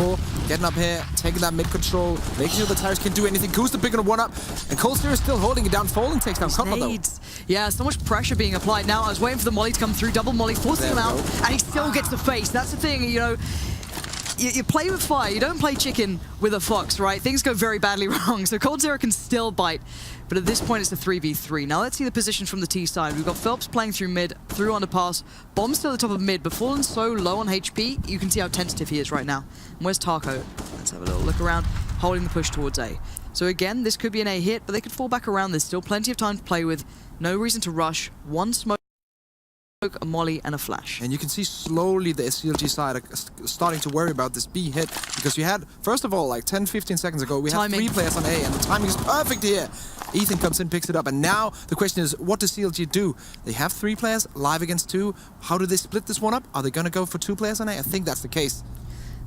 before. Getting up here, taking that mid control, making sure the Tyrus can do anything. Kusta picking a 1-up, and CLG is still holding it down. Fallen takes down Cutler though. Yeah, so much pressure being applied now. I was waiting for the molly to come through, double molly, forcing him out, and he still gets the face. That's the thing, you know. You play with fire, you don't play chicken with a fox, right? Things go very badly wrong, so coldzera can still bite. But at this point, it's a 3v3. Now let's see the position from the T side. We've got Phelps playing through mid, through underpass. Bomb's still at the top of mid, but Fallen's so low on HP, you can see how tentative he is right now. And where's Taco? Let's have a little look around, holding the push towards A. So again, this could be an A hit, but they could fall back around. There's still plenty of time to play with. No reason to rush. One smoke, a molly, and a flash. And you can see slowly the CLG side are starting to worry about this B hit, because you had, first of all, like 10-15 seconds ago, we had 3 players on A, and the timing is perfect here. Ethan comes in, picks it up, and now the question is, what does CLG do? They have 3 players live against 2. How do they split this one up? Are they going to go for 2 players on A? I think that's the case.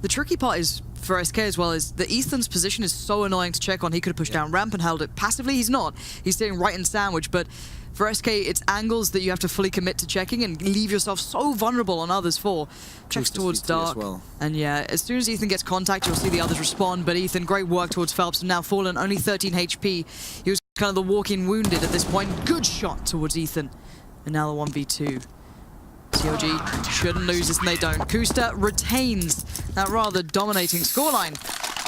The tricky part is, for SK as well, is that Ethan's position is so annoying to check on. He could have pushed down ramp and held it passively. He's not. He's staying right in sandwich, but for SK, it's angles that you have to fully commit to checking and leave yourself so vulnerable on others for. Checks towards dark. Well. And yeah, as soon as Ethan gets contact, you'll see the others respond. But Ethan, great work towards Phelps. And now Fallen, only 13 HP. He was kind of the walking wounded at this point. Good shot towards Ethan. And now the 1v2. CLG shouldn't lose this, and they don't. Kusta retains that rather dominating scoreline.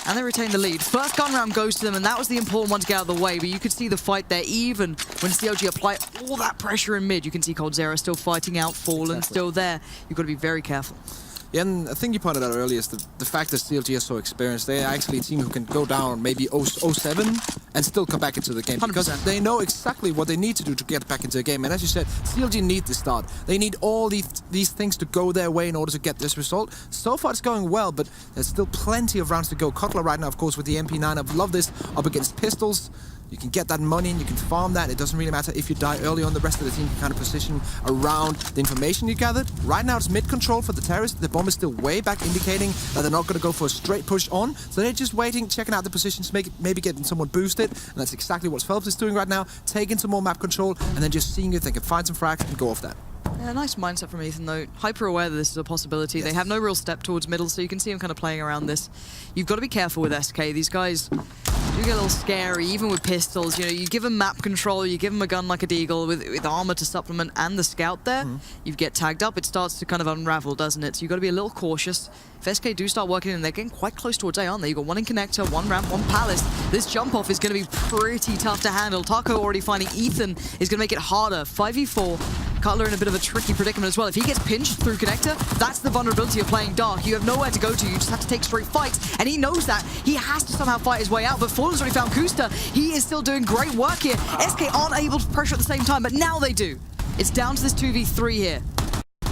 And they retain the lead. First gun round goes to them, and that was the important one to get out of the way. But you could see the fight there, even when CLG apply all that pressure in mid. You can see coldzera still fighting out, Fallen still there. You've got to be very careful. Yeah, and I think you pointed out earlier is the fact that CLG is so experienced. They're actually a team who can go down maybe 0-7 and still come back into the game. 100%. Because they know exactly what they need to do to get back into the game. And as you said, CLG need this start. They need all these things to go their way in order to get this result. So far it's going well, but there's still plenty of rounds to go. Cutler right now, of course, with the MP9. I love this up against pistols. You can get that money and you can farm that. It doesn't really matter if you die early on. The rest of the team can kind of position around the information you gathered. Right now it's mid-control for the terrorists. The bomb is still way back, indicating that they're not going to go for a straight push on. So they're just waiting, checking out the positions, maybe getting someone boosted. And that's exactly what Phelps is doing right now. Taking some more map control and then just seeing if they can find some frags and go off that. Yeah, nice mindset from Ethan, though. Hyper aware that this is a possibility. Yes. They have no real step towards middle, so you can see him kind of playing around this. You've got to be careful with SK. These guys do get a little scary, even with pistols. You know, you give them map control, you give them a gun like a Deagle with armor to supplement and the scout there. You get tagged up, it starts to kind of unravel, doesn't it? So you've got to be a little cautious. If SK do start working in, they're getting quite close towards A, aren't they? You've got 1 in connector, 1 ramp, 1 palace. This jump off is going to be pretty tough to handle. Taco already finding Ethan is going to make it harder. 5v4. Cutler in a bit of a tricky predicament as well. If he gets pinched through connector, that's the vulnerability of playing dark. You have nowhere to go to. You just have to take straight fights. And he knows that. He has to somehow fight his way out. But Fallen's already found Kusta. He is still doing great work here. SK aren't able to pressure at the same time, but now they do. It's down to this 2v3 here.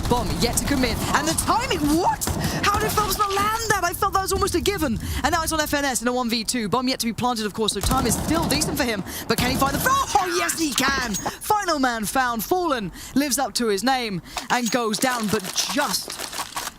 Bomb yet to commit. And the timing, what? How did Phelps not land that? I felt that was almost a given. And now it's on FNS in a 1v2. Bomb yet to be planted, of course, so time is still decent for him. But can he find the... Oh, yes, he can! Final man found. Fallen lives up to his name and goes down, but just...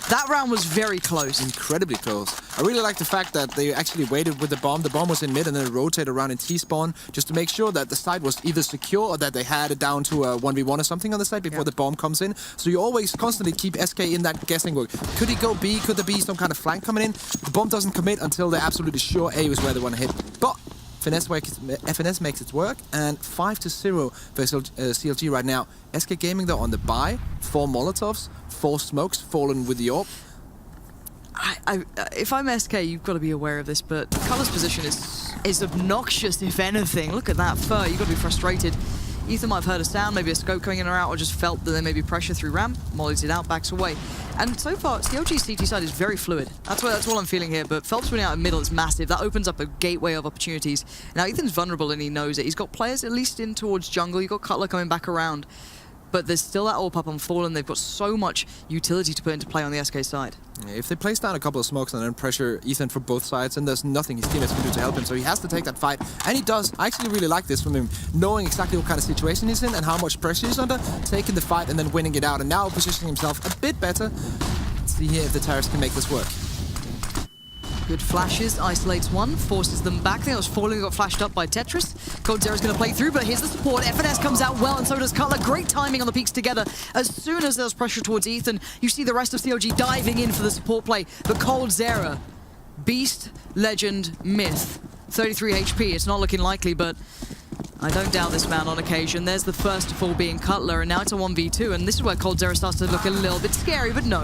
That round was very close. Incredibly close. I really like the fact that they actually waited with the bomb. The bomb was in mid and then it rotated around in T-spawn just to make sure that the site was either secure or that they had it down to a 1v1 or something on the site before the bomb comes in. So you always constantly keep SK in that guessing work. Could he go B? Could there be some kind of flank coming in? The bomb doesn't commit until they're absolutely sure A is where they want to hit. But FNS makes it work, and 5-0 for CLG right now. SK Gaming though on the buy, 4 Molotovs, 4 smokes, Fallen with the AWP. If I'm SK, you've got to be aware of this, but Cutler's position is obnoxious, if anything. Look at that fur, you've got to be frustrated. Ethan might have heard a sound, maybe a scope coming in or out, or just felt that there may be pressure through ramp, mollies it out, backs away. And so far, CLG's CT side is very fluid. That's all I'm feeling here, but Phelps winning out in middle is massive. That opens up a gateway of opportunities. Now, Ethan's vulnerable and he knows it. He's got players at least in towards jungle. You've got Cutler coming back around. But there's still that AWP up on Fallen. They've got so much utility to put into play on the SK side. If they place down a couple of smokes and then pressure Ethan from both sides, and there's nothing his teammates can do to help him, so he has to take that fight. And he does. I actually really like this from him, knowing exactly what kind of situation he's in and how much pressure he's under, taking the fight and then winning it out, and now positioning himself a bit better. Let's see here if the terrorists can make this work. Good flashes, isolates one, forces them back. I think it was Falling, got flashed up by Tetris. coldzera's going to play through, but here's the support. FNS comes out well, and so does Cutler. Great timing on the peaks together. As soon as there's pressure towards Ethan, you see the rest of CLG diving in for the support play. But coldzera Beast, Legend, Myth. 33 HP, it's not looking likely, but I don't doubt this man on occasion. There's the first to fall being Cutler, and now it's a 1v2, and this is where coldzera starts to look a little bit scary, but no.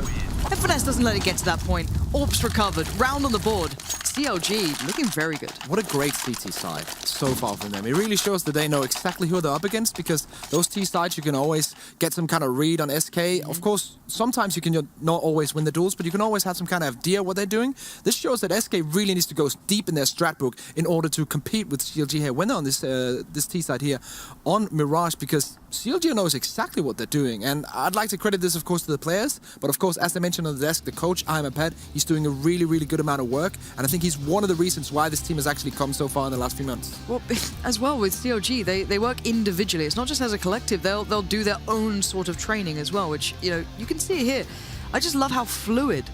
FNS doesn't let it get to that point. Orbs recovered, round on the board. CLG looking very good. What a great CT side so far from them. It really shows that they know exactly who they're up against, because those T sides you can always get some kind of read on SK. Of course, sometimes you can not always win the duels, but you can always have some kind of idea what they're doing. This shows that SK really needs to go deep in their strat book in order to compete with CLG here. When they're on this T side here on Mirage, because CLG knows exactly what they're doing. And I'd like to credit this, of course, to the players. But of course, as I mentioned on the desk, the coach, Ahmed, he's doing a really, really good amount of work. And I think he's one of the reasons why this team has actually come so far in the last few months. Well, as well with CLG, they work individually. It's not just as a collective. They'll do their own sort of training as well, which, you know, you can see it here. I just love how fluid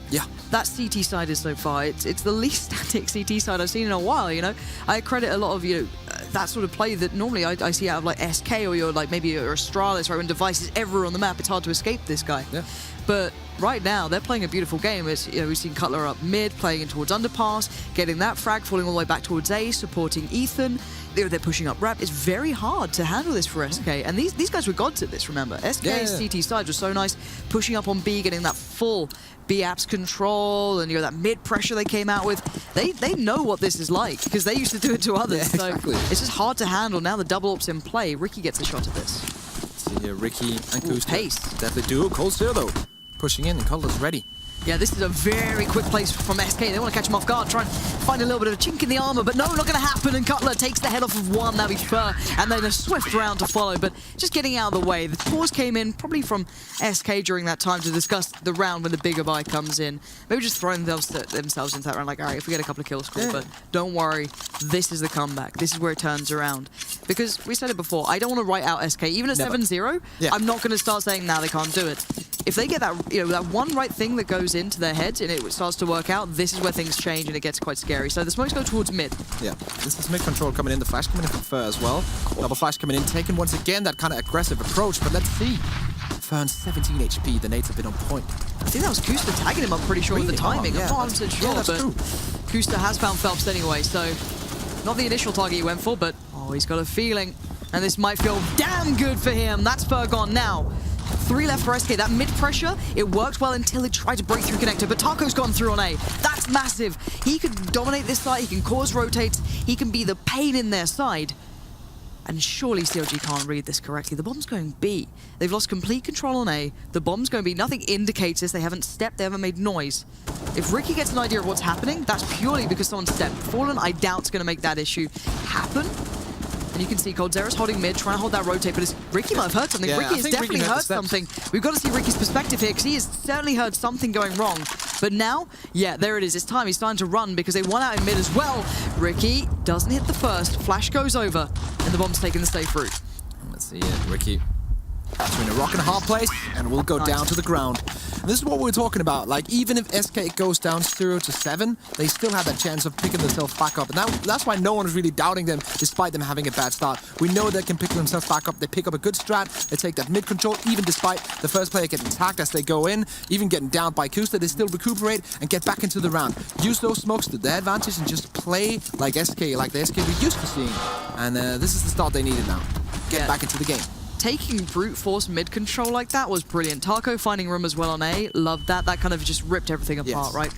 that CT side is so far. It's the least static CT side I've seen in a while, you know. I credit a lot of, you know, that sort of play that normally I see out of like SK or you're like maybe your Astralis, right? When Device is everywhere on the map, it's hard to escape this guy. Yeah. But right now, they're playing a beautiful game. It's, you know, we've seen Cutler up mid, playing in towards underpass, getting that frag, falling all the way back towards A, supporting Ethan. They're pushing up rap. It's very hard to handle this for SK. And these guys were gods at this, remember. SK's CT side was so nice, pushing up on B, getting that full B apps control, and you know that mid pressure they came out with. They know what this is like, because they used to do it to others. Yeah, exactly. So it's just hard to handle. Now the double ops in play. Ricky gets a shot at this. See here, Ricky and Kusta. Pace. Definitely do. coldzera though, pushing in, and Cutler's ready. Yeah, this is a very quick place from SK. They want to catch him off guard, try and find a little bit of a chink in the armor, but no, not going to happen. And Cutler takes the head off of one, that'd be fair, and then a swift round to follow, but just getting out of the way. The pause came in probably from SK during that time to discuss the round when the bigger buy comes in. Maybe just throwing themselves into that round, like, all right, if we get a couple of kills, cool, but don't worry, this is the comeback. This is where it turns around. Because we said it before, I don't want to write out SK. Even at 7-0, I'm not going to start saying, nah, they can't do it. If they get that, you know, that one right thing that goes into their heads and it starts to work out, this is where things change and it gets quite scary. So the smokes go towards mid. Yeah, this is mid control coming in. The flash coming in from Fur as well. Double flash coming in, taking once again that kind of aggressive approach. But let's see. Fern's 17 HP. The nades have been on point. I think that was Kusta tagging him, I'm pretty sure, with the timing. I'm not 100% sure, but true. Kusta has found Phelps anyway, so not the initial target he went for, but oh, he's got a feeling. And this might feel damn good for him. That's Fur gone now. 3 left for SK. That mid pressure, it worked well until it tried to break through connector, but Taco's gone through on A. That's massive. He can dominate this side, he can cause rotates, he can be the pain in their side. And surely CLG can't read this correctly. The bomb's going B. They've lost complete control on A. The bomb's going B. Nothing indicates this. They haven't stepped, they haven't made noise. If Ricky gets an idea of what's happening, that's purely because someone stepped. Fallen, I doubt, is going to make that issue happen. And you can see coldzera's holding mid, trying to hold that rotate, but Ricky might have heard something. Yeah, Ricky has definitely heard something. We've got to see Ricky's perspective here, because he has certainly heard something going wrong. But now, yeah, there it is. It's time. He's starting to run, because they won out in mid as well. Ricky doesn't hit the first. Flash goes over, and the bomb's taking the safe route. Let's see it. Ricky between a rock and a hard place, and we'll go down to the ground. And this is what we're talking about. Like, even if SK goes down 0-7, they still have that chance of picking themselves back up. And that's why no one is really doubting them, despite them having a bad start. We know they can pick themselves back up. They pick up a good strat. They take that mid control, even despite the first player getting tagged as they go in, even getting down by Kusta, they still recuperate and get back into the round. Use those smokes to their advantage and just play like SK, like the SK we're used to seeing. And this is the start they needed now. Get back into the game. Taking brute force mid control like that was brilliant. Taco finding room as well on A. Loved that. That kind of just ripped everything apart, right?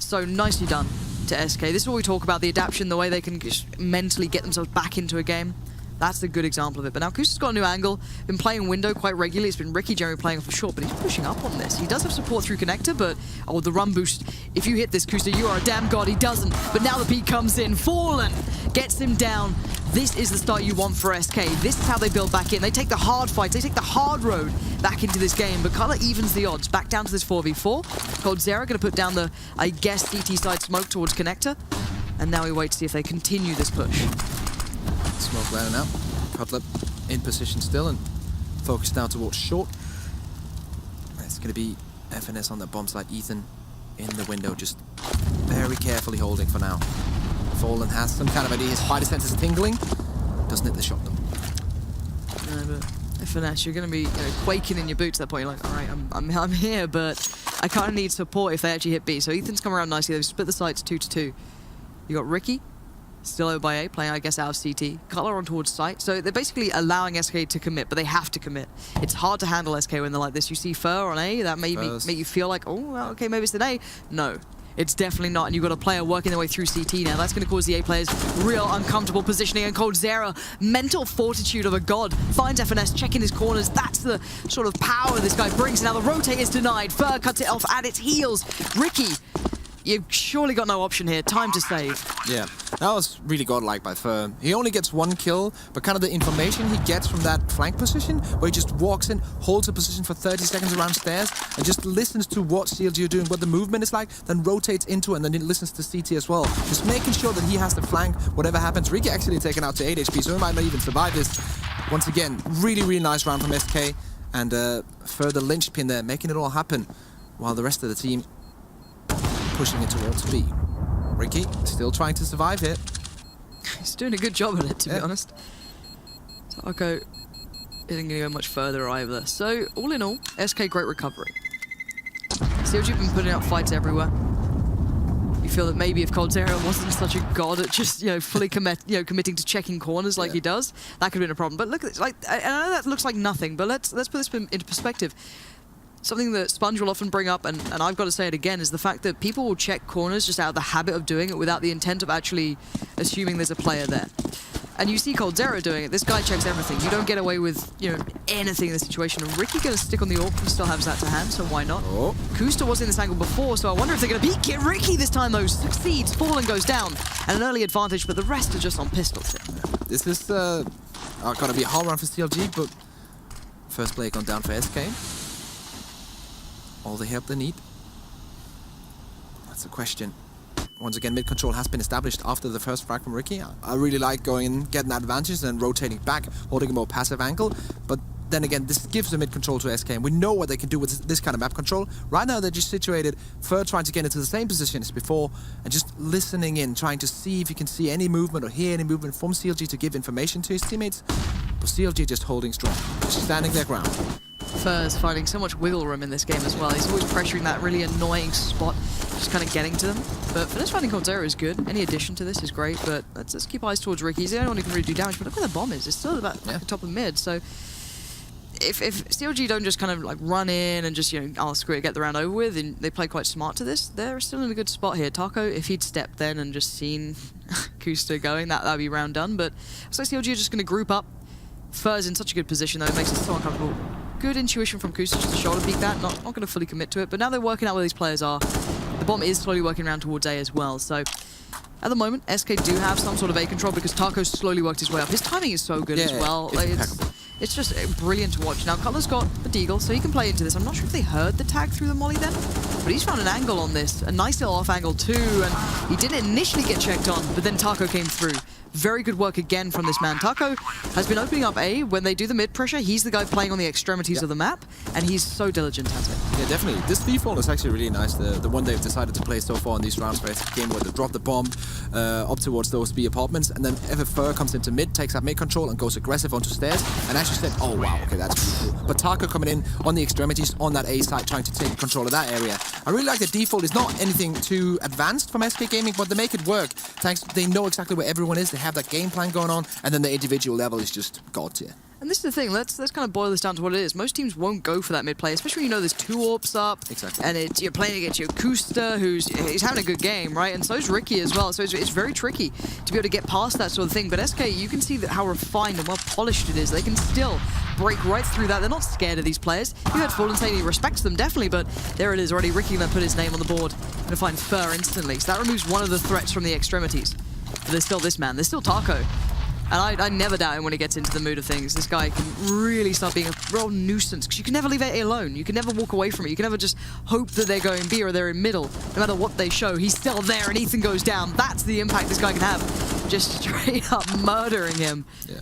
So nicely done to SK. This is what we talk about, the adaptation, the way they can just mentally get themselves back into a game. That's a good example of it. But now Kusta's got a new angle, been playing window quite regularly. It's been Ricky generally playing off a short, but he's pushing up on this. He does have support through connector, but oh, the run boost. If you hit this, Kusta, you are a damn god. He doesn't. But now the peak comes in. Fallen gets him down. This is the start you want for SK. This is how they build back in. They take the hard fights. They take the hard road back into this game. But Cutler evens the odds. Back down to this 4v4. coldzera going to put down the, I guess, CT side smoke towards connector. And now we wait to see if they continue this push. Smoke landing out. Cutler in position still and focused now towards short. It's going to be FNS on the bomb side. Ethan in the window, just very carefully holding for now. Fallen has some kind of idea. His spider sense is tingling. Doesn't hit the shot though. No, but FNS, you're going to be quaking in your boots at that point. You're like, all right, I'm here, but I kind of need support if they actually hit B. So Ethan's come around nicely. They've split the sides 2-2. You got Ricky, still over by A, playing, I guess, out of CT. Cutler on towards site. So they're basically allowing SK to commit, but they have to commit. It's hard to handle SK when they're like this. You see Fur on A, that may make you feel like, oh, well, okay, maybe it's an A. No. It's definitely not, and you've got a player working their way through CT now. That's going to cause the A players real uncomfortable positioning, and coldzera, mental fortitude of a god, finds FNS, checking his corners. That's the sort of power this guy brings. Now the rotate is denied. Fur cuts it off at its heels. Ricky, you've surely got no option here. Time to save. Yeah, that was really godlike by Fur. He only gets 1 kill, but kind of the information he gets from that flank position, where he just walks in, holds a position for 30 seconds around stairs, and just listens to what CLG are doing, what the movement is like, then rotates into it, and then he listens to CT as well. Just making sure that he has the flank, whatever happens. Ricky actually taken out to 8 HP, so he might not even survive this. Once again, really, really nice round from SK, and further linchpin there, making it all happen, while the rest of the team pushing it towards B. Ricky still trying to survive here. He's doing a good job at it, to be honest. Taco isn't going to go much further either. So, all in all, SK great recovery. CLG have been putting out fights everywhere. You feel that maybe if coldzera wasn't such a god at just, fully committing to checking corners like he does, that could have been a problem. But look at this, I know that looks like nothing, but let's put this into perspective. Something that Sponge will often bring up, and I've got to say it again, is the fact that people will check corners just out of the habit of doing it without the intent of actually assuming there's a player there. And you see coldzera doing it. This guy checks everything. You don't get away with, anything in the situation. And Ricky going to stick on the AWP. He still has that to hand, so why not? Oh. Kusta was in this angle before, so I wonder if they're going to beat Ricky this time, though. Succeeds, Fallen goes down, and an early advantage, but the rest are just on pistols here. This is going to be a hard run for CLG, but first play gone down for SK. All the help they need? That's a question. Once again, mid control has been established after the first frag from Ricky. I really like going in, getting that advantage, and rotating back, holding a more passive angle. But then again, this gives the mid control to SK, and we know what they can do with this kind of map control. Right now, they're just situated, Fur trying to get into the same position as before, and just listening in, trying to see if you can see any movement or hear any movement from CLG to give information to his teammates. But CLG just holding strong, just standing their ground. Fur's finding so much wiggle room in this game as well. He's always pressuring that really annoying spot, just kind of getting to them. But for this finding coldzera is good. Any addition to this is great, but let's keep eyes towards Ricky. He's the only one who can really do damage, but look where the bomb is. It's still about the top of mid, so if CLG don't just kind of like run in and just, oh, screw it, get the round over with, and they play quite smart to this, they're still in a good spot here. Taco, if he'd stepped then and just seen Kusta going, that'd be round done, but it's like CLG are just going to group up. Fur's in such a good position, though, it makes it so uncomfortable. Good intuition from Kusta just to shoulder peek that, not going to fully commit to it, but now they're working out where these players are. The bomb is slowly working around towards A as well, so at the moment, SK do have some sort of A control because Taco's slowly worked his way up. His timing is so good as well. It's just brilliant to watch. Now, Cutler's got the deagle, so he can play into this. I'm not sure if they heard the tag through the molly then, but he's found an angle on this. A nice little off angle too, and he didn't initially get checked on, but then Taco came through. Very good work again from this man. Taco has been opening up A. When they do the mid pressure, he's the guy playing on the extremities of the map, and he's so diligent at it. Yeah, definitely. This default is actually really nice. The one they've decided to play so far in these rounds for SK game, where they drop the bomb up towards those B apartments, and then if Fur comes into mid, takes up mid control and goes aggressive onto stairs, and actually said, oh wow, okay, that's pretty cool. But Taco coming in on the extremities on that A side, trying to take control of that area. I really like the default. It's not anything too advanced from SK Gaming, but they make it work. Thanks, they know exactly where everyone is. They have that game plan going on, and then the individual level is just god tier. And this is the thing, let's kind of boil this down to what it is. Most teams won't go for that mid play, especially when you know there's 2 AWPs up. Exactly. And you're playing against your Kusta, he's having a good game, right? And so's Ricky as well, so it's very tricky to be able to get past that sort of thing. But SK, you can see that how refined and well polished it is. They can still break right through that. They're not scared of these players. You heard Fallen saying he respects them, definitely, but there it is already. Ricky going to put his name on the board. Going to find Fur instantly. So that removes one of the threats from the extremities. But there's still this man, there's still Taco. And I never doubt him when he gets into the mood of things. This guy can really start being a real nuisance, because you can never leave A alone. You can never walk away from it. You can never just hope that they're going B or they're in middle. No matter what they show, he's still there, and Ethan goes down. That's the impact this guy can have. Just straight up murdering him. Yeah.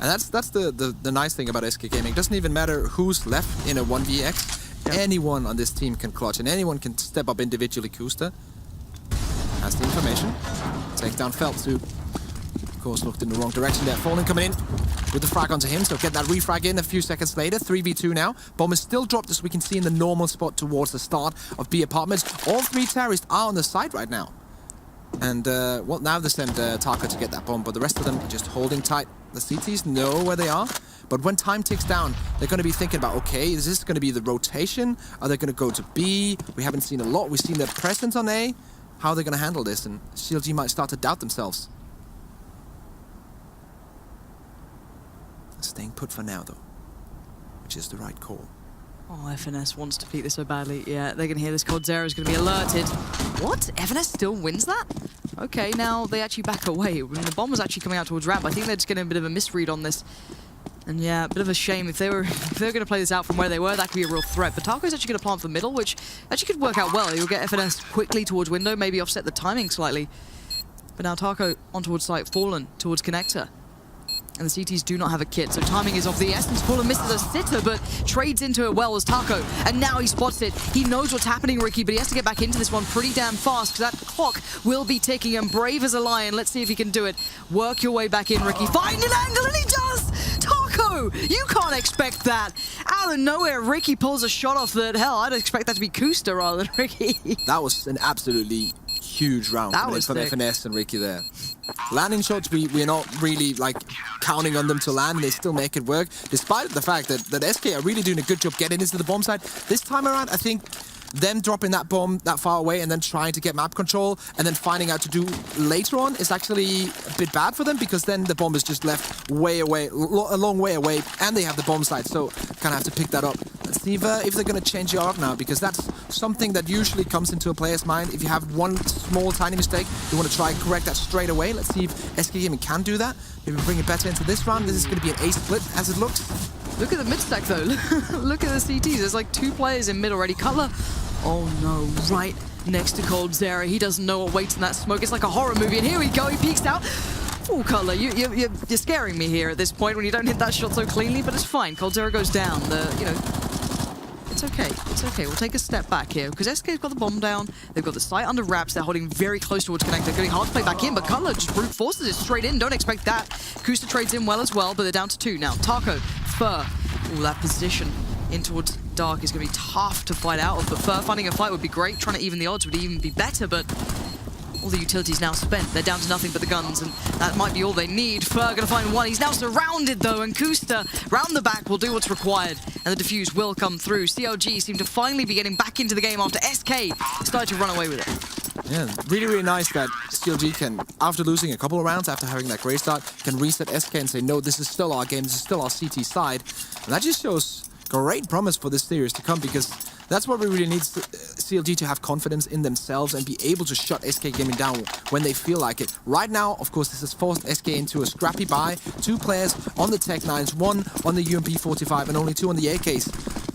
And that's the nice thing about SK Gaming. It doesn't even matter who's left in a 1vx. Yep. Anyone on this team can clutch, and anyone can step up individually. Kusta has the information. Takes down Felt too. Of course, looked in the wrong direction there. Fallen coming in. with the frag onto him, so get that refrag in a few seconds later. 3v2 now. Bomb is still dropped, as we can see in the normal spot towards the start of B apartments. All 3 terrorists are on the side right now. And, well, now they send Taka to get that bomb, but the rest of them are just holding tight. The CTs know where they are, but when time ticks down, they're going to be thinking about, okay, is this going to be the rotation? Are they going to go to B? We haven't seen a lot. We've seen their presence on A. How are they going to handle this? And CLG might start to doubt themselves. Staying put for now, though, which is the right call. Oh, FNS wants to peek this so badly. Yeah, they're going to hear this. Coldzera is going to be alerted. What? FNS still wins that? Okay, now they actually back away. When the bomb was actually coming out towards ramp, I think they're just getting a bit of a misread on this. And yeah, a bit of a shame. If they were going to play this out from where they were, that could be a real threat. But Taco's actually going to plant for middle, which actually could work out well. You'll get FNS quickly towards window, maybe offset the timing slightly. But now Taco on towards site, Fallen towards connector. And the CTs do not have a kit, so timing is of the essence. Fallen misses a sitter, but trades into it well as Taco. And now he spots it. He knows what's happening, Ricky, but he has to get back into this one pretty damn fast, because that clock will be ticking, and brave as a lion. Let's see if he can do it. Work your way back in, Ricky. Find an angle, and he does! Taco! You can't expect that. Out of nowhere, Ricky pulls a shot off that. Hell, I'd expect that to be Kusta rather than Ricky. That was an absolutely huge round that was from FNS and Ricky there. Landing shots, we're not really like counting on them to land, and they still make it work, despite the fact that SK are really doing a good job getting into the bomb site. This time around, I think them dropping that bomb that far away and then trying to get map control and then finding out to do later on is actually a bit bad for them, because then the bomb is just left way away, a long way away, and they have the bomb site, so kind of have to pick that up. Let's see if they're going to change it up now, because that's something that usually comes into a player's mind. If you have one small tiny mistake, you want to try and correct that straight away. Let's see if SK Gaming can do that. Maybe bring it better into this round. This is going to be an A split as it looks. Look at the mid stack though. Look at the CTs. There's like 2 players in mid already. Cutler, oh no, right next to Coldzera. He doesn't know what waits in that smoke. It's like a horror movie, and here we go. He peeks out. Oh, Cutler, you're scaring me here at this point when you don't hit that shot so cleanly, but it's fine. Coldzera goes down. It's okay. It's okay. We'll take a step back here, because SK's got the bomb down. They've got the site under wraps. They're holding very close towards connect. They're getting hard to play back in, but Cutler just brute forces it straight in. Don't expect that. Kusta trades in well as well, but they're down to 2 now. Taco, Fur. Ooh, that position in towards Dark is going to be tough to fight out of, but Fur finding a fight would be great. Trying to even the odds would even be better, but all the utilities now spent. They're down to nothing but the guns, and that might be all they need. Fur going to find one. He's now surrounded, though, and Kusta, round the back, will do what's required, and the defuse will come through. CLG seem to finally be getting back into the game after SK started to run away with it. Yeah, really, really nice that CLG can, after losing a couple of rounds, after having that great start, can reset SK and say, no, this is still our game, this is still our CT side. And that just shows great promise for this series to come, because that's what we really need CLG to have confidence in themselves and be able to shut SK Gaming down when they feel like it. Right now, of course, this has forced SK into a scrappy buy. 2 players on the Tech 9s, 1 on the UMP 45 and only 2 on the AKs.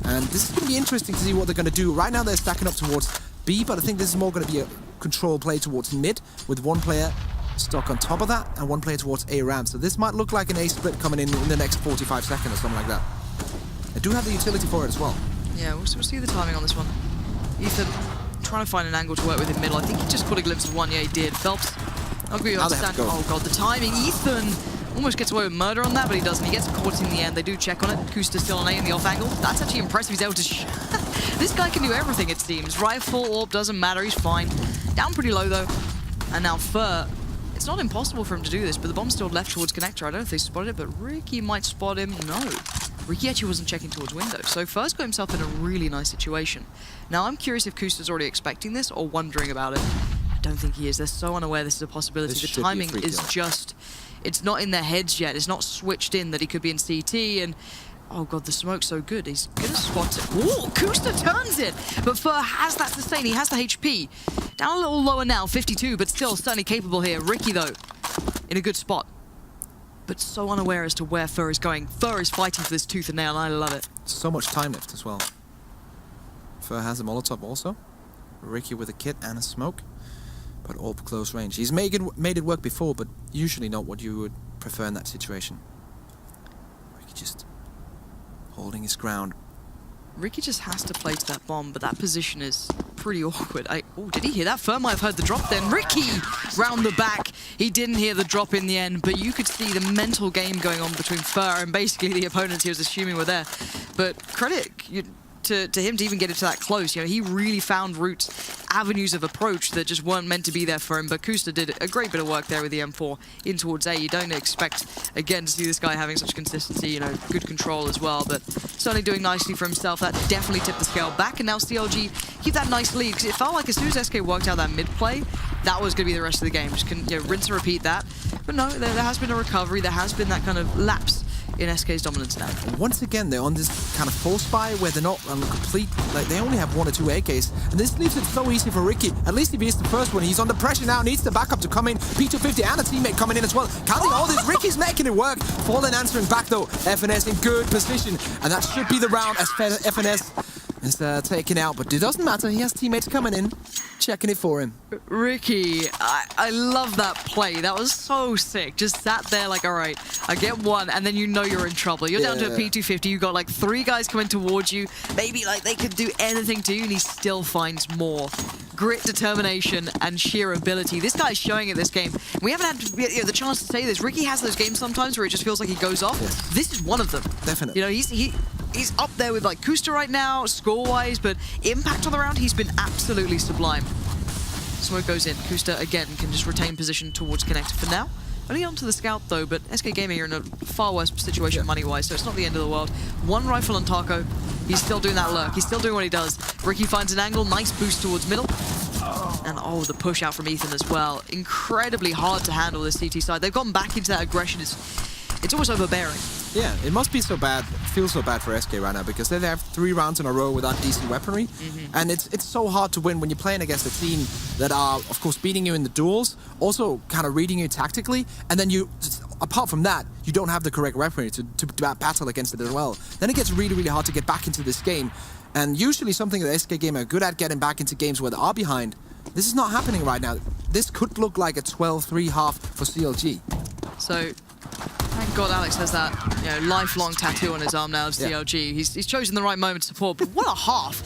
And this is going to be interesting to see what they're going to do. Right now, they're stacking up towards B, but I think this is more going to be a control play towards mid, with 1 player stuck on top of that and 1 player towards A ramp. So this might look like an A split coming in the next 45 seconds or something like that. I do have the utility for it as well. Yeah, we'll see the timing on this one. Ethan trying to find an angle to work with in middle. I think he just caught a glimpse of one. Yeah, he did. Phelps, I'll give you understand. Oh god, the timing. Ethan almost gets away with murder on that, but he doesn't. He gets caught in the end. They do check on it. Kusta's still on A in the off angle. That's actually impressive. He's able to this guy can do everything, it seems. Rifle, orb, doesn't matter. He's fine. Down pretty low, though. And now Fur. It's not impossible for him to do this, but the bomb's still left towards connector. I don't know if they spotted it, but Ricky might spot him. No. Ricky actually wasn't checking towards window, so Fur's got himself in a really nice situation. Now, I'm curious if Kusta's already expecting this or wondering about it. I don't think he is. They're so unaware this is a possibility. The timing is just... It's not in their heads yet. It's not switched in that he could be in CT, and... Oh god, the smoke's so good. He's gonna spot it. Ooh, Kusta turns it! But Fur has that sustain. He has the HP. Down a little lower now, 52, but still certainly capable here. Ricky, though, in a good spot. But so unaware as to where Fur is going. Fur is fighting for this tooth and nail, and I love it. So much time left as well. Fur has a Molotov also. Ricky with a kit and a smoke. But all close range. He's made it work before, but usually not what you would prefer in that situation. Ricky just holding his ground. Ricky just has to play to that bomb, but that position is pretty awkward. Oh, did he hear that? Fur might have heard the drop then. Ricky round the back. He didn't hear the drop in the end, but you could see the mental game going on between Fur and basically the opponents he was assuming were there. But credit to him to even get it to that close. You know, he really found routes, avenues of approach that just weren't meant to be there for him. But Kusta did a great bit of work there with the M4 in towards A. You don't expect, again, to see this guy having such consistency, you know, good control as well. But certainly doing nicely for himself. That definitely tipped the scale back. And now CLG keep that nice lead, because it felt like as soon as SK worked out that mid play, that was going to be the rest of the game. Just can, you know, rinse and repeat that. But no, there has been a recovery. There has been that kind of lapse in SK's dominance now. Once again, they're on this kind of false buy where they're not on complete, like they only have 1 or 2 AKs, and this leaves it so easy for Ricky. At least if he is the first one, he's under pressure now, needs the backup to come in. P250 and a teammate coming in as well. Counting all this, Ricky's making it work. Fallen answering back though. FNS in good position, and that should be the round as FNS is taken out, but it doesn't matter. He has teammates coming in, checking it for him. Ricky, I love that play. That was so sick. Just sat there like, all right, I get one, and then you know you're in trouble. You're down to a P250. You got like 3 guys coming towards you. Maybe like they could do anything to you, and he still finds more. Grit, determination, and sheer ability. This guy's showing it this game. We haven't had the chance to say this. Ricky has those games sometimes where it just feels like he goes off. Yes. This is one of them. Definitely. You know, he's up there with like Kusta right now, score-wise, but impact on the round, he's been absolutely sublime. Smoke goes in. Kusta, again, can just retain position towards Connect for now. Only onto the scout, though, but SK Gaming are in a far worse situation money-wise, so it's not the end of the world. 1 rifle on Taco. He's still doing that lurk. He's still doing what he does. Ricky finds an angle. Nice boost towards middle. And the push out from Ethan as well. Incredibly hard to handle this CT side. They've gone back into that aggression. It's almost overbearing. Yeah, it must be so bad, feels so bad for SK right now, because they have 3 rounds in a row without decent weaponry, and it's so hard to win when you're playing against a team that are, of course, beating you in the duels, also kind of reading you tactically, and then you, apart from that, you don't have the correct weaponry to battle against it as well. Then it gets really, really hard to get back into this game, and usually something that SK Game are good at, getting back into games where they are behind. This is not happening right now. This could look like a 12-3 half for CLG. So, thank God Alex has that, you know, lifelong tattoo on his arm now of CLG. He's chosen the right moment to support, but what a half!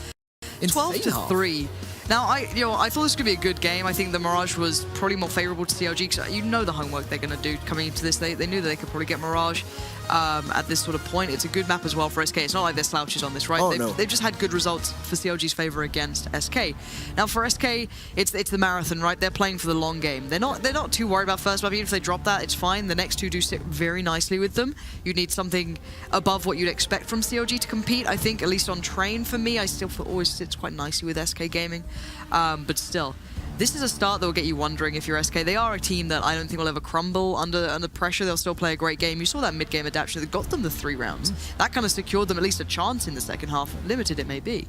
12-3. Now, I thought this could be a good game. I think the Mirage was probably more favorable to CLG, because you know the homework they're going to do coming into this. They knew that they could probably get Mirage at this sort of point. It's a good map as well for SK. It's not like they're slouches on this, right? They've just had good results for CLG's favor against SK. Now, for SK, it's the marathon, right? They're playing for the long game. They're not too worried about first map. Even if they drop that, it's fine. The next 2 do sit very nicely with them. You need something above what you'd expect from CLG to compete. I think, at least on train for me, I still feel always sits quite nicely with SK Gaming. But still, this is a start that will get you wondering if you're SK. They are a team that I don't think will ever crumble under pressure. They'll still play a great game. You saw that mid-game adaptation that got them the 3 rounds. That kind of secured them at least a chance in the second half. Limited it may be.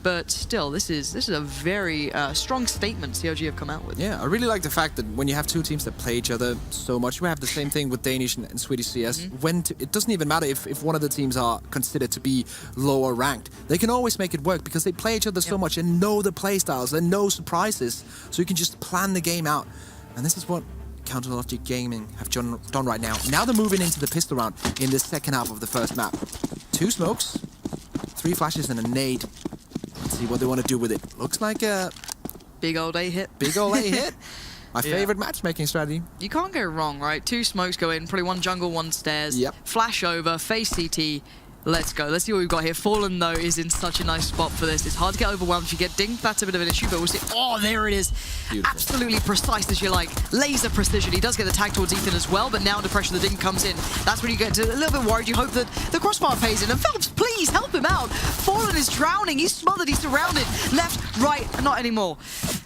But still, this is a very strong statement CLG have come out with. Yeah, I really like the fact that when you have 2 teams that play each other so much, we have the same thing with Danish and Swedish CS. It doesn't even matter if one of the teams are considered to be lower ranked. They can always make it work because they play each other so much and know the play styles and know surprises. So you can just plan the game out. And this is what Counter-Logic Gaming have done right now. Now they're moving into the pistol round in the second half of the first map. 2 smokes, 3 flashes and a nade. Let's see what they want to do with it. Looks like a big old A hit. Big old A hit. My favorite matchmaking strategy. You can't go wrong, right? 2 smokes go in, probably 1 jungle, 1 stairs. Yep. Flash over, face CT. Let's go. Let's see what we've got here. Fallen, though, is in such a nice spot for this. It's hard to get overwhelmed if you get dinged. That's a bit of an issue, but we'll see. Oh, there it is. Beautiful. Absolutely precise as you like. Laser precision. He does get the tag towards Ethan as well, but now under pressure, the ding comes in. That's when you get a little bit worried. You hope that the crossbar pays in. And Phelps, please help him out. Fallen is drowning. He's smothered. He's surrounded. Left, right, not anymore.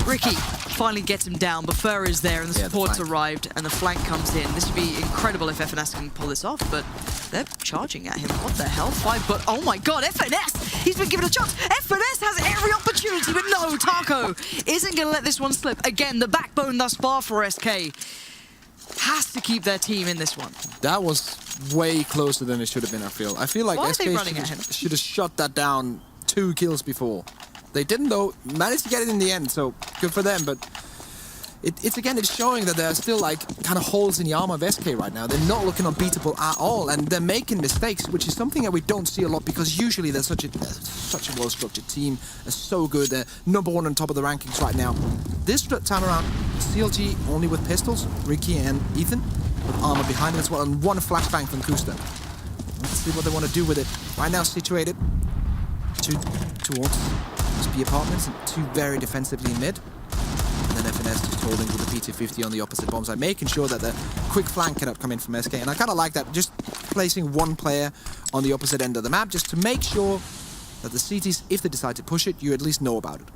Ricky finally gets him down, but Fur is there, and the support's arrived, and the flank comes in. This would be incredible if FNS can pull this off, but they're charging at him. What the hell? 5, but oh my god, FNS! He's been given a chance. FNS has every opportunity, but no, Taco isn't going to let this one slip. Again, the backbone thus far for SK has to keep their team in this one. That was way closer than it should have been, I feel. I feel like SK should have shot that down 2 kills before. They didn't, though. Managed to get it in the end, so good for them, but it's showing that there are still like kind of holes in the armor of SK right now. They're not looking unbeatable at all, and they're making mistakes, which is something that we don't see a lot because usually they're such a well-structured team. They're so good. They're #1 on top of the rankings right now. This time around, CLG only with pistols, Ricky and Ethan with armor behind them as well, and one flashbang from Kusta. Let's see what they want to do with it. Right now situated towards B apartments and 2 very defensively mid. And then FNS just holding with the P250 on the opposite bomb side, making sure that the quick flank cannot come in from SK. And I kind of like that, just placing one player on the opposite end of the map, just to make sure that the CTs, if they decide to push it, you at least know about it.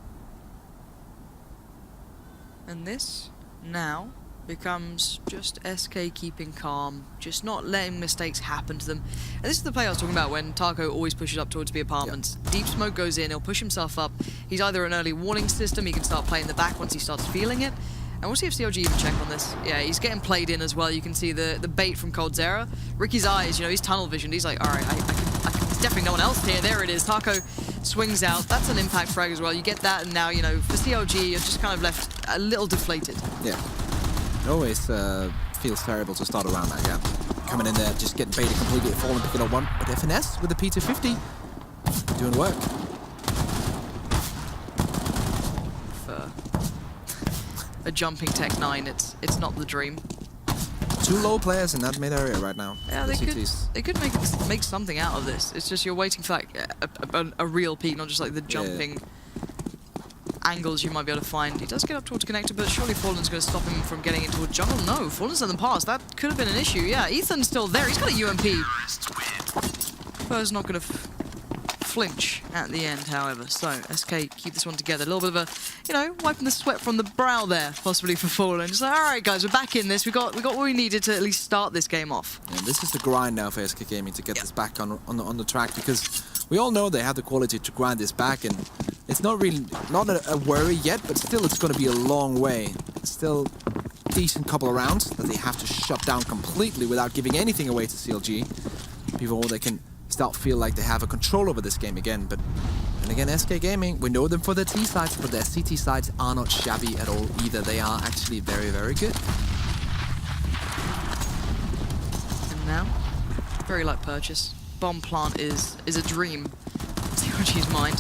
And this now becomes just SK keeping calm, just not letting mistakes happen to them. And this is the play I was talking about when Taco always pushes up towards the apartments. Deep smoke goes in, he'll push himself up. He's either an early warning system, he can start playing the back once he starts feeling it. And we'll see if CLG even check on this. Yeah, he's getting played in as well. You can see the bait from coldzera. Ricky's eyes, you know, he's tunnel visioned. He's like, all right, there's definitely no one else here. There it is. Taco swings out. That's an impact frag as well. You get that, and now, you know, for CLG, you're just kind of left a little deflated. Yeah. It always feels terrible to start around that gap. Coming in there, just getting baited completely, falling, picking up one. But FNS with the P250, doing work. For a jumping Tech 9, it's not the dream. 2 low players in that mid area right now. Yeah, they could make something out of this. It's just you're waiting for like a real peak, not just like the jumping angles you might be able to find. He does get up towards connector, but surely Fallen's going to stop him from getting into a jungle. No, Fallen's let them pass. That could have been an issue. Yeah, Ethan's still there. He's got a UMP. Fur's not going to flinch at the end, however. So SK keep this one together. A little bit of a, you know, wiping the sweat from the brow there, possibly for Fallen. Just like, all right, guys, we're back in this. We got what we needed to at least start this game off. And this is the grind now for SK Gaming to get this back on the track, because we all know they have the quality to grind this back, and it's not really a worry yet, but still it's going to be a long way. Still decent couple of rounds that they have to shut down completely without giving anything away to CLG before they can start feel like they have a control over this game again. But and again, SK Gaming, we know them for their T sides, but their CT sides are not shabby at all either. They are actually very, very good. And now, very light purchase. Bomb plant is a dream. CLG's mind.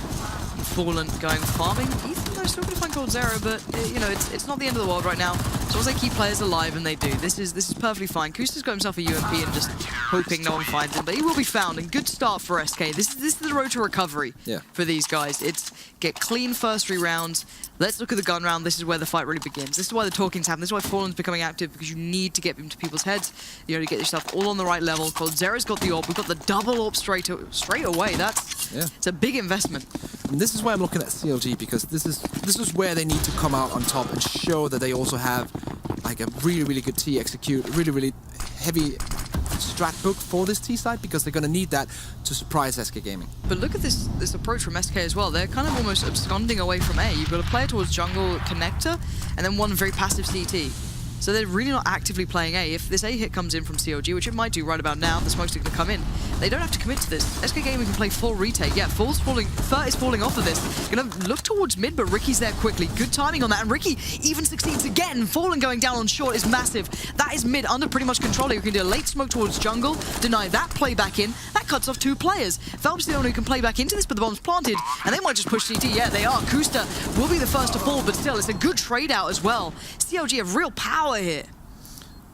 Fallen going farming. Ethan, though, still going to find coldzera, but you know, it's not the end of the world right now. As long as they keep players alive, and they do, this is perfectly fine. Kusta's got himself a UMP and just hoping no one finds him, but he will be found. And good start for SK. This is the road to recovery for these guys. It's get clean first 3 rounds. Let's look at the gun round. This is where the fight really begins. This is why the talking's happen. This is why Fallen's becoming active, because you need to get into people's heads. You know, to get yourself all on the right level. coldzera's got the AWP. We've got the double AWP straight away. It's a big investment. And this is why I'm looking at CLG, because this is where they need to come out on top and show that they also have like a really, really good T execute, really, really heavy strat book for this T side, because they're going to need that to surprise SK Gaming. But look at this approach from SK as well. They're kind of almost absconding away from A. You've got a player towards jungle connector, and then one very passive CT. So they're really not actively playing A. If this A hit comes in from CLG, which it might do right about now, the smoke's going to come in, they don't have to commit to this. SK Gaming can play full retake. Yeah, Fur is falling off of this. Going to look towards mid, but Ricky's there quickly. Good timing on that, and Ricky even succeeds again. Fallen going down on short is massive. That is mid under pretty much control. You can do a late smoke towards jungle, deny that play back in. That cuts off 2 players. Phelps is the only who can play back into this, but the bomb's planted, and they might just push CT. Yeah, they are. Kusta will be the first to fall, but still, it's a good trade out as well. CLG have real power here.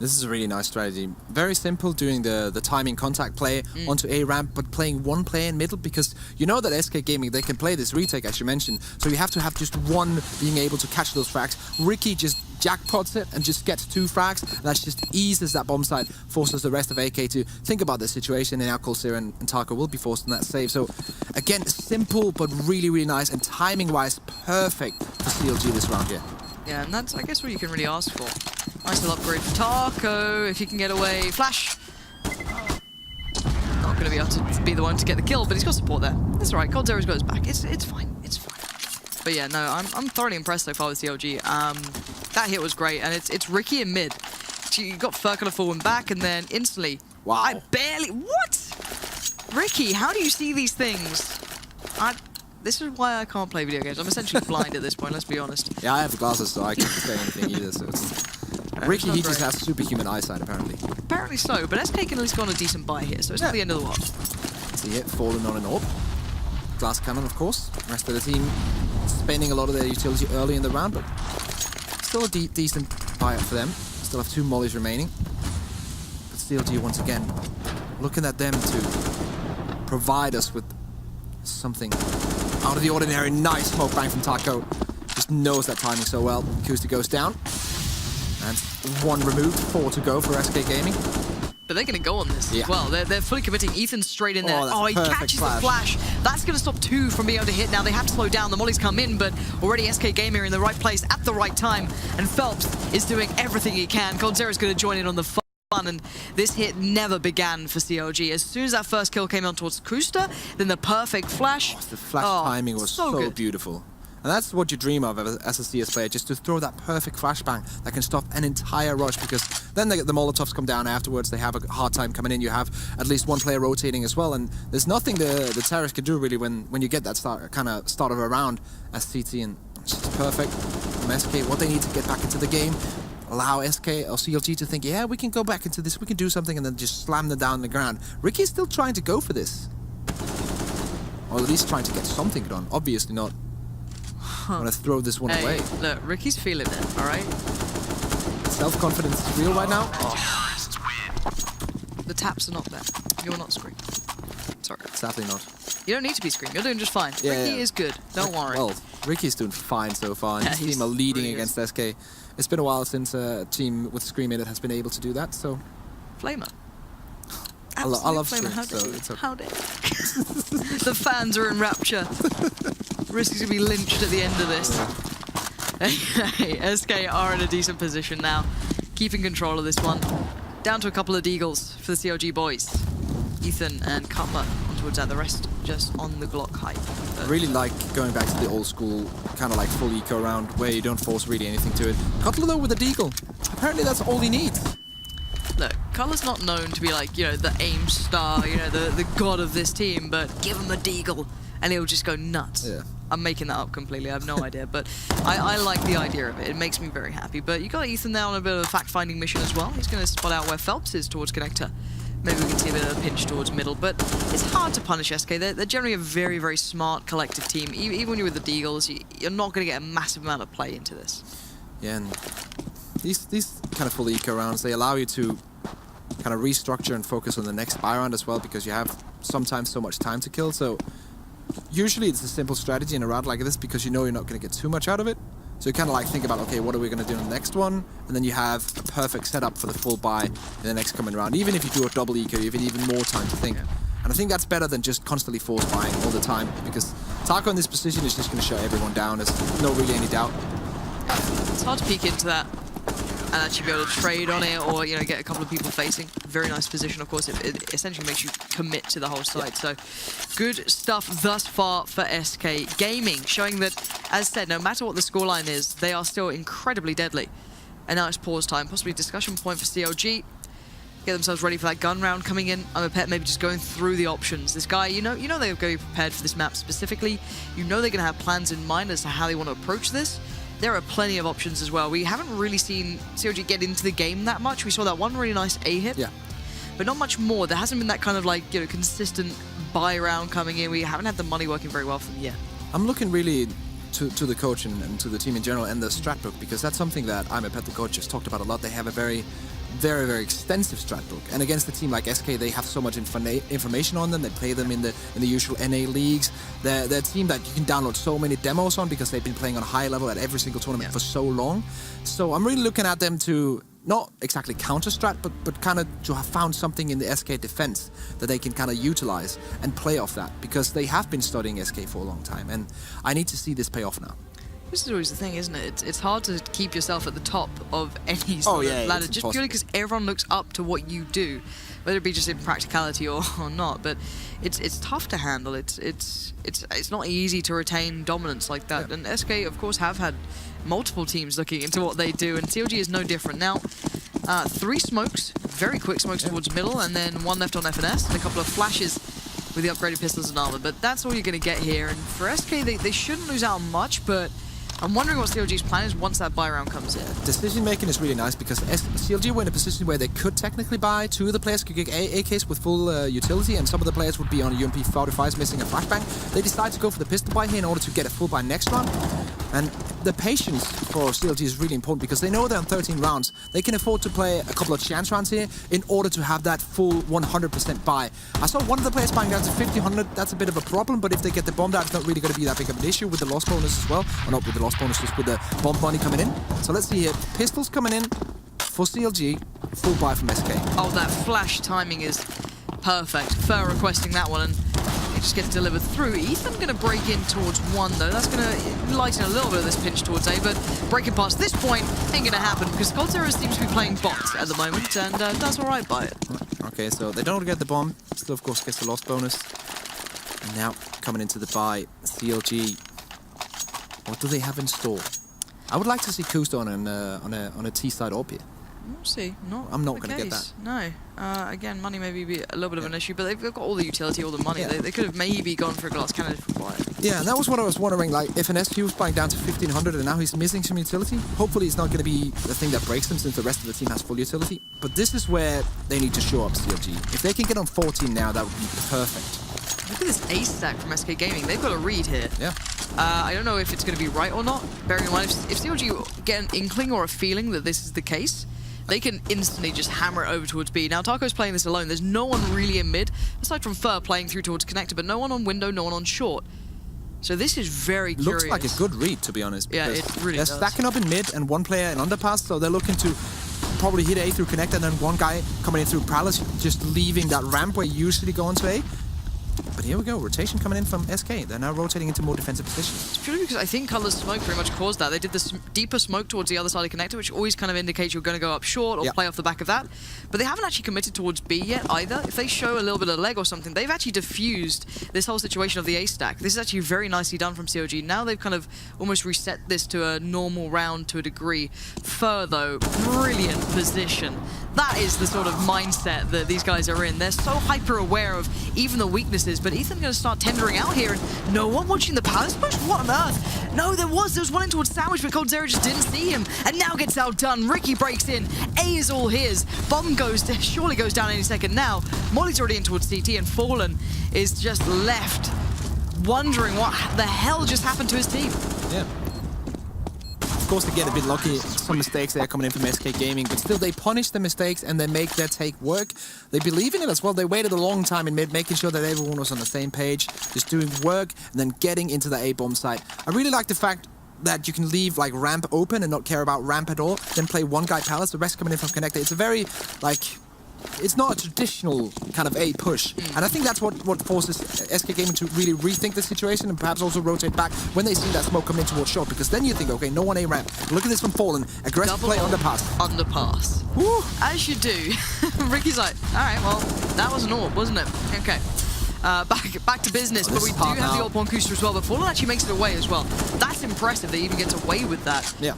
This is a really nice strategy. Very simple, doing the timing contact play onto A ramp, but playing one player in middle, because you know that SK Gaming, they can play this retake, as you mentioned. So you have to have just one being able to catch those frags. Ricky just jackpots it and just gets 2 frags. And that just eases that bomb side, forces the rest of AK to think about the situation. And now coldzera and Taco will be forced on that save. So again, simple, but really, really nice. And timing-wise, perfect for CLG this round here. Yeah, and that's, I guess, what you can really ask for. Nice little upgrade for Taco, if he can get away. Flash! Not going to be able to be the one to get the kill, but he's got support there. That's all right, coldzera's got his back. It's fine, it's fine. But yeah, no, I'm thoroughly impressed so far with CLG. That hit was great, and it's Ricky in mid. You got Fur kind of forward back, and then instantly... Wow. I barely... What? Ricky, how do you see these things? This is why I can't play video games. I'm essentially blind at this point, let's be honest. Yeah, I have the glasses, so I can't say anything either. So it's... Ricky, he just has superhuman eyesight, apparently. Apparently so, but SK can at least go on a decent buy here, so it's not the end of the world. See it, falling on an orb. Glass cannon, of course. Rest of the team spending a lot of their utility early in the round, but still a decent buy-up for them. Still have 2 mollies remaining. But CLG, once again, looking at them to provide us with something out of the ordinary. Nice smoke bang from Taco. Just knows that timing so well. Kusta goes down. And 1 removed, 4 to go for SK Gaming. But they're going to go on this as well. They're fully committing. Ethan's straight in there. Oh, he catches the flash. That's going to stop 2 from being able to hit. Now they have to slow down. The mollies come in, but already SK Gaming are in the right place at the right time. And Phelps is doing everything he can. Coldzera's going to join in on the fun. And this hit never began for CLG. As soon as that first kill came on towards Kusta, then the perfect flash. The flash timing was so beautiful. And that's what you dream of as a CS player, just to throw that perfect flashbang that can stop an entire rush, because then the Molotovs come down afterwards, they have a hard time coming in, you have at least 1 player rotating as well, and there's nothing the terrorists can do really when you get that start of a round as CT, and it's just perfect from SK, what they need to get back into the game, allow SK or CLG to think, yeah, we can go back into this, we can do something, and then just slam them down on the ground. Ricky's still trying to go for this. Or at least trying to get something done, obviously not. I'm gonna throw this one away. Look, Ricky's feeling it, alright? Self-confidence is real right now. The taps are not there. You're not screaming. Sorry. Sadly not. You don't need to be screaming. You're doing just fine. Yeah, Ricky is good. Don't worry. Well, Ricky's doing fine so far. His team are leading against SK. It's been a while since a team with Scream in it has been able to do that, so... Flamer. I love Scream, How so it's okay. How dare The fans are in rapture. Risky's gonna be lynched at the end of this. Okay, SK are in a decent position now. Keeping control of this one. Down to a couple of deagles for the CLG boys. Ethan and Cutler on towards that. The rest just on the Glock height. I really like going back to the old school, kind of like full eco round, where you don't force really anything to it. Cutler though with a deagle. Apparently that's all he needs. Look, Cutler's not known to be like, you know, the aim star, you know, the god of this team, but give him a deagle and he'll just go nuts. Yeah. I'm making that up completely, I have no idea, but I like the idea of it. It makes me very happy. But you got Ethan there on a bit of a fact-finding mission as well. He's going to spot out where Phelps is towards connector. Maybe we can see a bit of a pinch towards middle, but it's hard to punish SK. They're generally a very, very smart collective team. Even when you're with the Deagles, you're not going to get a massive amount of play into this. Yeah, and these kind of full eco rounds, they allow you to kind of restructure and focus on the next buy round as well, because you have sometimes so much time to kill. So usually it's a simple strategy in a round like this, because you know you're not going to get too much out of it. So you kind of like think about, okay, what are we going to do in the next one? And then you have a perfect setup for the full buy in the next coming round. Even if you do a double eco, you have even more time to think. And I think that's better than just constantly force buying all the time, because Taco in this position is just going to shut everyone down. There's no really any doubt. It's hard to peek into that and actually be able to trade on it, or, you know, get a couple of people facing. Very nice position, of course. It essentially makes you commit to the whole side. So good stuff thus far for SK Gaming, showing that, as said, no matter what the scoreline is, they are still incredibly deadly. And now it's pause time, possibly discussion point for CLG. Get themselves ready for that gun round coming in. I'm a pet, maybe just going through the options. This guy, you know they're going to be prepared for this map specifically. You know they're going to have plans in mind as to how they want to approach this. There are plenty of options as well. We haven't really seen CLG get into the game that much. We saw that one really nice A hit, but not much more. There hasn't been that kind of like, you know, consistent buy round coming in. We haven't had the money working very well for them yet. I'm looking really to the coach and to the team in general and the strat book, because that's something that I'm a pet, the coach, has talked about a lot. They have a very, very extensive strat book, and against a team like SK, they have so much information on them. They play them in the usual NA leagues. They're a team that you can download so many demos on, because they've been playing on a high level at every single tournament for so long. So I'm really looking at them to not exactly counter strat, but kind of to have found something in the SK defense that they can kind of utilize and play off that, because they have been studying SK for a long time, and I need to see this pay off now. This is always the thing, isn't it? It's hard to keep yourself at the top of any sort of ladder, just purely because everyone looks up to what you do, whether it be just in practicality or not. But it's tough to handle. It's not easy to retain dominance like that. And SK, of course, have had multiple teams looking into what they do, and CLG is no different. Now, 3 smokes, very quick smokes towards middle, and then 1 left on FNS, and a couple of flashes with the upgraded pistols and armor, but that's all you're going to get here. And for SK, they shouldn't lose out on much, but I'm wondering what CLG's plan is once that buy round comes in. Decision making is really nice because CLG were in a position where they could technically buy. Two of the players could get AKs with full utility, and some of the players would be on a UMP 45s missing a flashbang. They decide to go for the pistol buy here in order to get a full buy next round. And the patience for CLG is really important because they know they're on 13 rounds. They can afford to play a couple of chance rounds here in order to have that full 100% buy. I saw one of the players buying down to 1500. That's a bit of a problem, but if they get the bomb down, it's not really going to be that big of an issue with the loss bonus as well. Or not with the loss bonus, just with the bomb money coming in. So let's see here. Pistols coming in for CLG. Full buy from SK. Oh, that flash timing is perfect. Fur requesting that one, and it just gets delivered through. Ethan going to break in towards one, though. That's going to lighten a little bit of this pinch towards A, but breaking past this point ain't going to happen because Goldterra seems to be playing bot at the moment, and does all right by it. Okay, so they don't get the bomb. Still, of course, gets the loss bonus. And now, coming into the buy, CLG. What do they have in store? I would like to see Kusto on a T-side AWP here. We'll see. I'm not going to get that. No. Again, money may be a little bit of an issue, but they've got all the utility, all the money. Yeah. They could have maybe gone for a glass cannon for quiet. Yeah, and that was what I was wondering. Like, if an SQ was buying down to 1500 and now he's missing some utility, hopefully it's not going to be the thing that breaks them since the rest of the team has full utility. But this is where they need to show up CLG. If they can get on 14 now, that would be perfect. Look at this ace stack from SK Gaming. They've got a read here. Yeah. I don't know if it's going to be right or not. Bearing in mind, if CLG get an inkling or a feeling that this is the case, they can instantly just hammer it over towards B. Now, Taco's playing this alone. There's no one really in mid, aside from Fur playing through towards connector, but no one on window, no one on short. So this is very curious. Looks like a good read, to be honest. Yeah, it really does. They're stacking up in mid and one player in underpass, so they're looking to probably hit A through connector and then one guy coming in through Palace, just leaving that ramp where you usually go into A. But here we go, rotation coming in from SK. They're now rotating into more defensive positions. It's purely because I think Color's smoke pretty much caused that. They did this deeper smoke towards the other side of connector, which always kind of indicates you're going to go up short or play off the back of that. But they haven't actually committed towards B yet either. If they show a little bit of leg or something, they've actually diffused this whole situation of the A stack. This is actually very nicely done from CLG. Now they've kind of almost reset this to a normal round to a degree. Fur, though, brilliant position. That is the sort of mindset that these guys are in. They're so hyper aware of even the weaknesses, but Ethan's going to start tendering out here, and no one watching the Palace push? What on earth? No, there was one in towards Sandwich, but Coldzera just didn't see him, and now gets outdone. Ricky breaks in. A is all his. Bomb surely goes down any second now. Molly's already in towards CT, and Fallen is just left wondering what the hell just happened to his team. Yeah. Of course, they get a bit lucky. Some mistakes there coming in from SK Gaming, but still they punish the mistakes and they make their take work. They believe in it as well. They waited a long time in mid, making sure that everyone was on the same page, just doing work and then getting into the A-bomb site. I really like the fact that you can leave like ramp open and not care about ramp at all, then play one guy Palace, the rest coming in from connector. It's a very, like, it's not a traditional kind of A push. And I think that's what forces SK Gaming to really rethink the situation and perhaps also rotate back when they see that smoke come in towards short, because then you think, okay, no one A ramp. Look at this from Fallen. Aggressive play underpass. Underpass. Woo. As you do. Ricky's like, all right, well, that was an AWP, wasn't it? Okay. Back to business, but we do have the AWP on Kuster as well, but Fallen actually makes it away as well. That's impressive. They even get away with that. Yeah.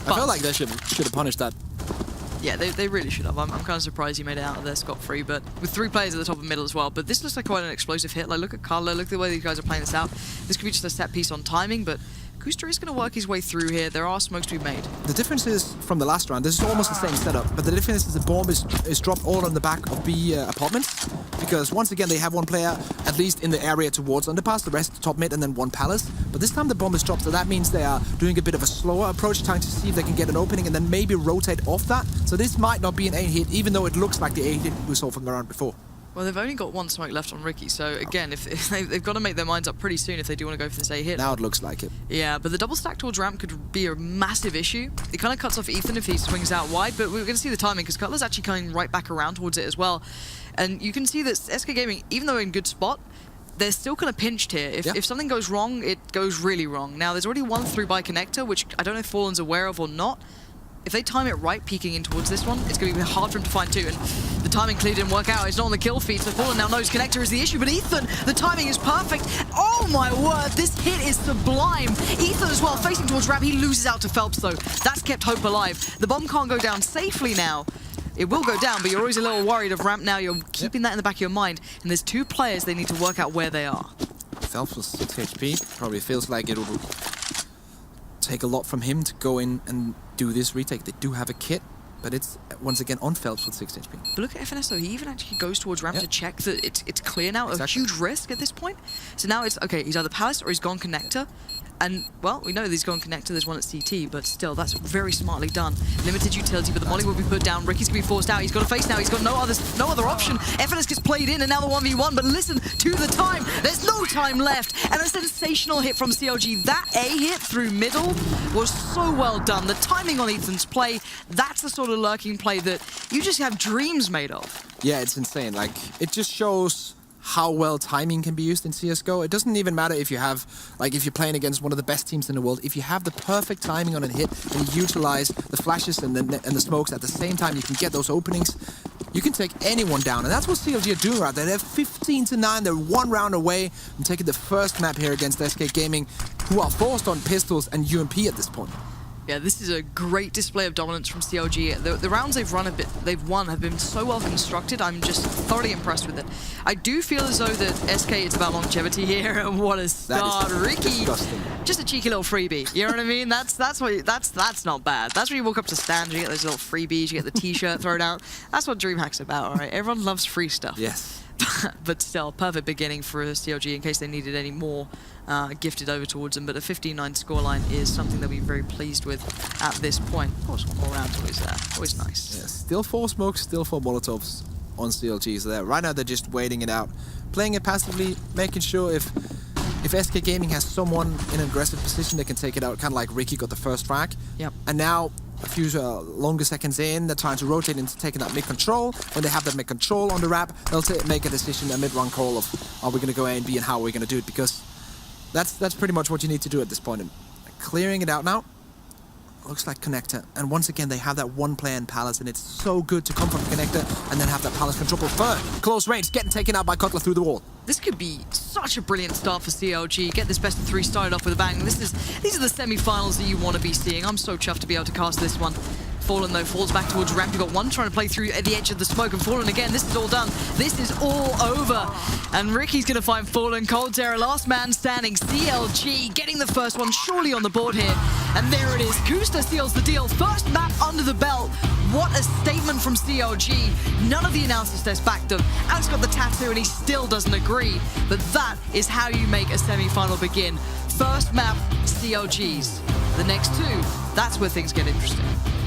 I feel like they should have punished that. Yeah, they really should have. I'm kind of surprised he made it out of there scot-free, but with 3 players at the top of the middle as well. But this looks like quite an explosive hit. Like, look at Carlo, look at the way these guys are playing this out. This could be just a set piece on timing, but Kuster is going to work his way through here. There are smokes to be made. The difference is from the last round, this is almost the same setup, but the difference is the bomb is dropped all on the back of B apartments, because once again they have one player at least in the area towards underpass, the rest top mid, and then one Palace. But this time the bomb is dropped, so that means they are doing a bit of a slower approach, trying to see if they can get an opening and then maybe rotate off that. So this might not be an A hit, even though it looks like the A hit we saw from the round before. Well, they've only got one smoke left on Ricky, so again, if they've got to make their minds up pretty soon if they do want to go for this A hit. Now it looks like it. Yeah, but the double stack towards ramp could be a massive issue. It kind of cuts off Ethan if he swings out wide, but we're going to see the timing because Cutler's actually coming right back around towards it as well. And you can see that SK Gaming, even though in good spot, they're still kind of pinched here. If something goes wrong, it goes really wrong. Now, there's already one through by connector, which I don't know if Fallen's aware of or not. If they time it right, peeking in towards this one, it's going to be hard for him to find two. And the timing clearly didn't work out. It's not on the kill feed, so Fallen now knows connector is the issue. But Ethan, the timing is perfect. Oh my word, this hit is sublime. Ethan as well, facing towards ramp. He loses out to Phelps, though. That's kept hope alive. The bomb can't go down safely now. It will go down, but you're always a little worried of ramp now. You're keeping that in the back of your mind. And there's 2 players, they need to work out where they are. Phelps was 6 HP. Probably feels like it will take a lot from him to go in and do this retake. They do have a kit, but it's once again on Phelps with 6 HP. But look at FNS though, he even actually goes towards ramp to check that it's clear now. A huge risk at this point. So now it's, okay, he's either Palace or he's gone connector. And, well, we know that he's gone connector, there's one at CT, but still, that's very smartly done. Limited utility, but the molly will be put down. Ricky's gonna be forced out. He's got a face now. He's got no other option. FNS gets played in, and now the 1v1, but listen to the time. There's no time left. And a sensational hit from CLG. That A hit through middle was so well done. The timing on Ethan's play, that's the sort of lurking play that you just have dreams made of. Yeah, it's insane. Like, it just shows how well timing can be used in CSGO. It doesn't even matter if you have, like, if you're playing against one of the best teams in the world. If you have the perfect timing on a hit and you utilize the flashes and the smokes at the same time, you can get those openings. You can take anyone down, and that's what CLG are doing right there. They're 15-9. They're 1 round away from taking the first map here against SK Gaming, who are forced on pistols and UMP at this point. Yeah, this is a great display of dominance from CLG. The rounds they've won have been so well constructed. I'm just thoroughly impressed with it. I do feel as though that SK, it's about longevity here, and what a start. Ricky, disgusting. Just a cheeky little freebie. You know what I mean? That's not bad. That's when you walk up to stands, you get those little freebies, you get the T-shirt thrown out. That's what DreamHack's about, all right? Everyone loves free stuff. Yes. But still, perfect beginning for CLG in case they needed any more gifted over towards them. But a 15-9 scoreline is something that we're very pleased with at this point. Of course, 1 more round always always nice. Yeah, still 4 smokes, still 4 Molotovs on CLG. So right now they're just waiting it out, playing it passively, making sure if SK Gaming has someone in an aggressive position, they can take it out. Kind of like Ricky got the first frag. Yep. And now, a few longer seconds in, they're trying to rotate into taking that mid-control. When they have that mid-control on the wrap, they'll make a decision, a mid-run call of, are we going to go A and B and how are we going to do it? Because that's pretty much what you need to do at this point. And clearing it out now, looks like connector. And once again, they have that 1 player in Palace, and it's so good to come from connector and then have that Palace control. Third, close range, getting taken out by Cutler through the wall. This could be such a brilliant start for CLG. Get this best of 3 started off with a bang. These are the semi-finals that you want to be seeing. I'm so chuffed to be able to cast this one. Fallen, though, falls back towards ramp. You've got 1 trying to play through at the edge of the smoke, and Fallen again. This is all done. This is all over. And Ricky's going to find Fallen. Cold Terror, last man standing. CLG getting the first one surely on the board here. And there it is. Kusta seals the deal. First map under the belt. What a statement from CLG. None of the analysis tests backed them. Alex got the tattoo and he still doesn't agree. But that is how you make a semi-final begin. First map, CLG's. The next 2, that's where things get interesting.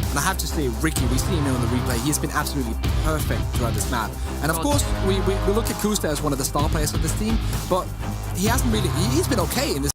And I have to say, Ricky, we see him on the replay. He has been absolutely perfect throughout this map. And of course, we look at Kusta as one of the star players of this team, but he hasn't really, he's been okay in this